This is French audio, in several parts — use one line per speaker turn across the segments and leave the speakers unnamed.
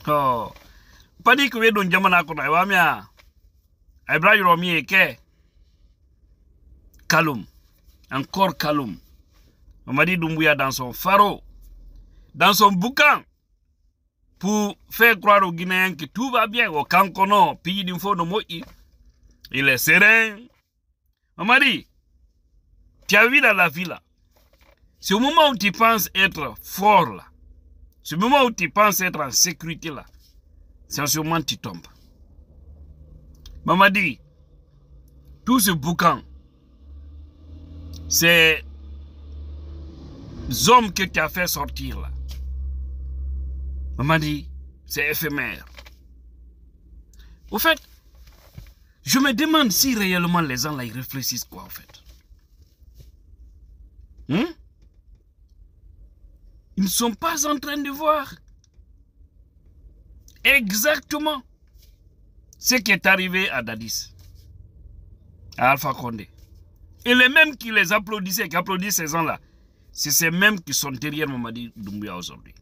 Oh. Pas dit que vous êtes jamana kona wamia. Abraham Romi eke. Kaloum. Encore Kaloum. Mamadi Doumbouya dans son pharo, dans son bouquin, pour faire croire aux Guinéens que tout va bien, au Kankono, pays d'une fois de Moï. Il est serein. Mamadi, tu as vu dans la vie là. C'est au moment où tu penses être fort là. C'est au moment où tu penses être en sécurité là. C'est en ce moment que tu tombes. Mamadi, tout ce bouquin, c'est hommes que tu as fait sortir là. Mamadi, c'est éphémère. Au fait, je me demande si réellement les gens là ils réfléchissent quoi en fait. Ils ne sont pas en train de voir exactement ce qui est arrivé à Dadis, à Alpha Condé. Et les mêmes qui les applaudissaient, qui applaudissent ces gens-là, c'est ces mêmes qui sont derrière Mamadi Doumbouya aujourd'hui.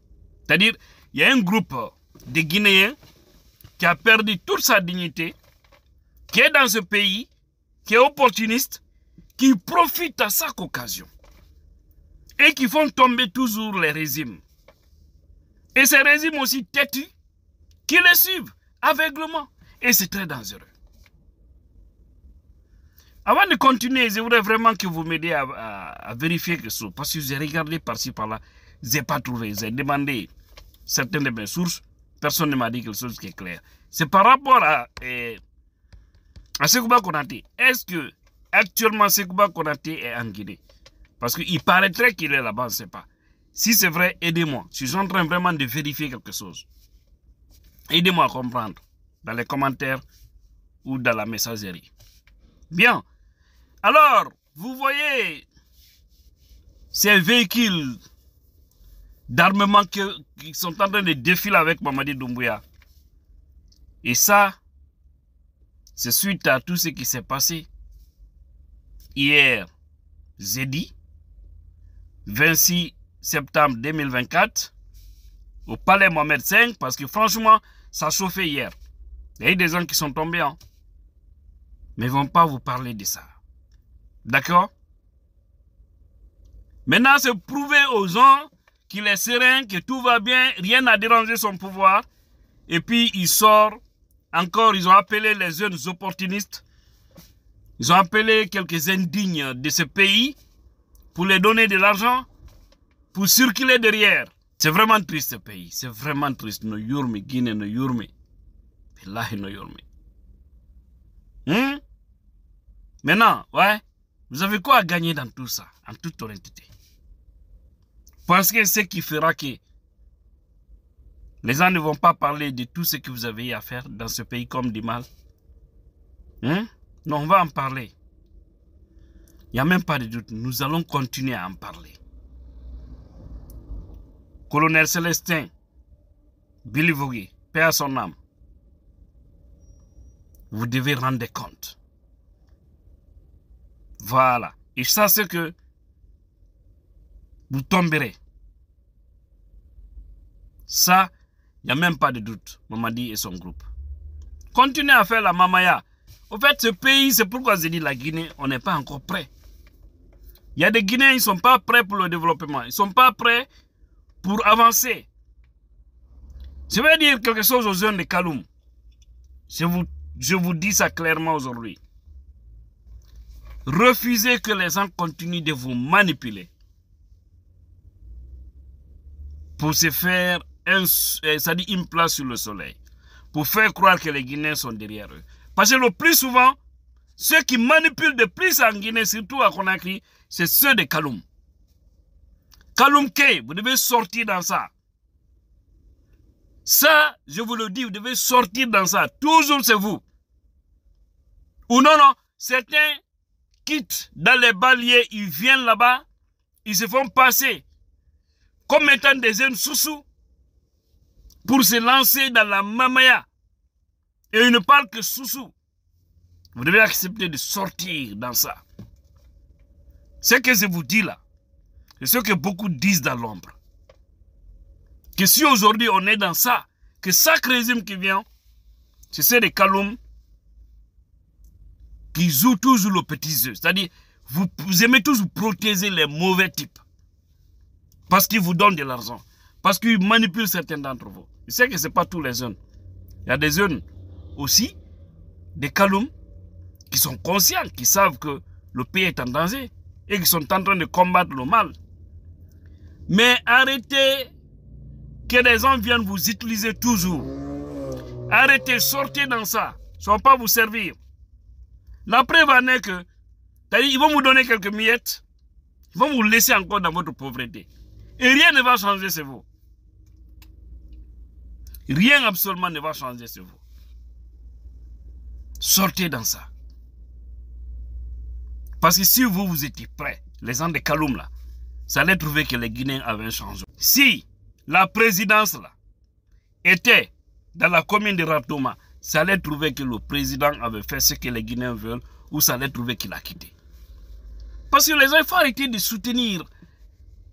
C'est-à-dire, il y a un groupe de Guinéens qui a perdu toute sa dignité, qui est dans ce pays, qui est opportuniste, qui profite à chaque occasion. Et qui font tomber toujours les régimes. Et ces régimes aussi têtus, qui les suivent aveuglement. Et c'est très dangereux. Avant de continuer, je voudrais vraiment que vous m'aidiez à vérifier quelque chose. Parce que j'ai regardé par-ci, par-là, je n'ai pas trouvé. J'ai demandé certaines de mes sources. Personne ne m'a dit quelque chose qui est clair. C'est par rapport à Sekouba Konaté. Est-ce que actuellement Sekouba Konaté est en Guinée? Parce qu'il paraîtrait qu'il est là-bas, on ne sait pas. Si c'est vrai, aidez-moi. Je suis en train vraiment de vérifier quelque chose. Aidez-moi à comprendre dans les commentaires ou dans la messagerie. Bien. Alors, vous voyez ces véhicules d'armement qui sont en train de défiler avec Mamadi Doumbouya. Et ça, c'est suite à tout ce qui s'est passé hier, jeudi, 26 septembre 2024, au palais Mohamed V, parce que franchement, ça chauffait hier. Il y a eu des gens qui sont tombés, hein. Mais ils ne vont pas vous parler de ça. D'accord? Maintenant, c'est prouver aux gens qu'il est serein, que tout va bien, rien n'a dérangé son pouvoir. Et puis, il sort. Encore, ils ont appelé les jeunes opportunistes. Ils ont appelé quelques indignes de ce pays pour les donner de l'argent, pour circuler derrière. C'est vraiment triste ce pays. C'est vraiment triste. No yurmi, Guinée, no yurmi. Billahi no yurmi. Maintenant, ouais, vous avez quoi à gagner dans tout ça, en toute honnêteté? Parce que ce qui fera que les gens ne vont pas parler de tout ce que vous avez à faire dans ce pays comme du mal. Non, on va en parler. Il n'y a même pas de doute. Nous allons continuer à en parler. Colonel Célestin, Billy Vogui, paix à son âme. Vous devez rendre compte. Voilà. Et ça, c'est que vous tomberez. Ça, il n'y a même pas de doute. Mamadi et son groupe. Continuez à faire la mamaya. Au fait, ce pays, c'est pourquoi j'ai dit la Guinée, on n'est pas encore prêt. Il y a des Guinéens, ils ne sont pas prêts pour le développement. Ils ne sont pas prêts pour avancer. Je vais dire quelque chose aux jeunes de Kaloum. Je vous dis ça clairement aujourd'hui. Refusez que les gens continuent de vous manipuler pour se faire une place sur le soleil, pour faire croire que les Guinéens sont derrière eux. Parce que le plus souvent, ceux qui manipulent de plus en Guinée, surtout à Conakry, c'est ceux de Kaloum. Kaloum K, vous devez sortir dans ça. Ça, je vous le dis, vous devez sortir dans ça. Toujours c'est vous. Ou non, certains quittent dans les banlieues, ils viennent là-bas, ils se font passer comme étant des jeunes sous-sous pour se lancer dans la mamaya. Et ils ne parlent que sous-sous. Vous devez accepter de sortir dans ça. Ce que je vous dis là, c'est ce que beaucoup disent dans l'ombre. Que si aujourd'hui on est dans ça, que chaque régime qui vient, c'est des Kaloum qui jouent toujours le petit jeu. C'est-à-dire, vous aimez toujours protéger les mauvais types. Parce qu'ils vous donnent de l'argent. Parce qu'ils manipulent certains d'entre vous. Je sais que ce n'est pas tous les jeunes. Il y a des jeunes aussi, des Kaloum, qui sont conscients, qui savent que le pays est en danger et qui sont en train de combattre le mal. Mais arrêtez que les gens viennent vous utiliser toujours. Arrêtez, sortez dans ça. Ça ne va pas vous servir. La preuve en est que, ils vont vous donner quelques miettes, ils vont vous laisser encore dans votre pauvreté. Et rien ne va changer chez vous. Rien absolument ne va changer chez vous. Sortez dans ça. Parce que si vous étiez prêts, les gens de Kaloum là, ça allait trouver que les Guinéens avaient changé. Si la présidence là était dans la commune de Ratoma, ça allait trouver que le président avait fait ce que les Guinéens veulent, ou ça allait trouver qu'il a quitté. Parce que les gens, il faut arrêter de soutenir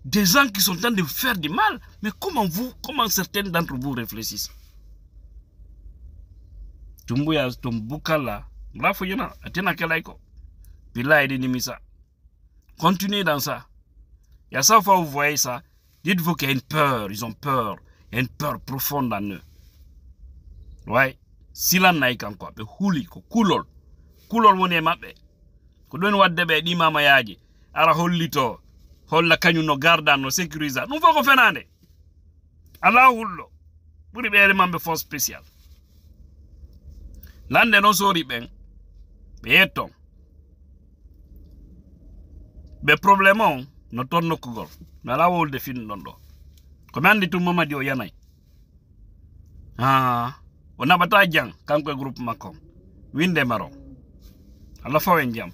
des gens qui sont en train de faire du mal. Mais comment certains d'entre vous réfléchissent? Tumbuya Tumbukala, Rafoyana, Atena Kalaiko, Pila et Nimisa. Continuez dans ça. Et à chaque fois que vous voyez ça, dites-vous qu'il y a une peur, ils ont peur. Il y a une peur profonde en eux. Ouais. Sila naik encore, be huli ko kulol woni mabbe ko don wadde be di mama yaaji ara hollito holla kañu no garda no sécuriser dum foko fenande ala hullo buri be mambe force spécial lande no sori ben be eton be problème on no tonno kugol na la wolde fin don do ko mandi tum mamadi o yanay on a bata jang kanko groupe makom winde maro alla fawen jam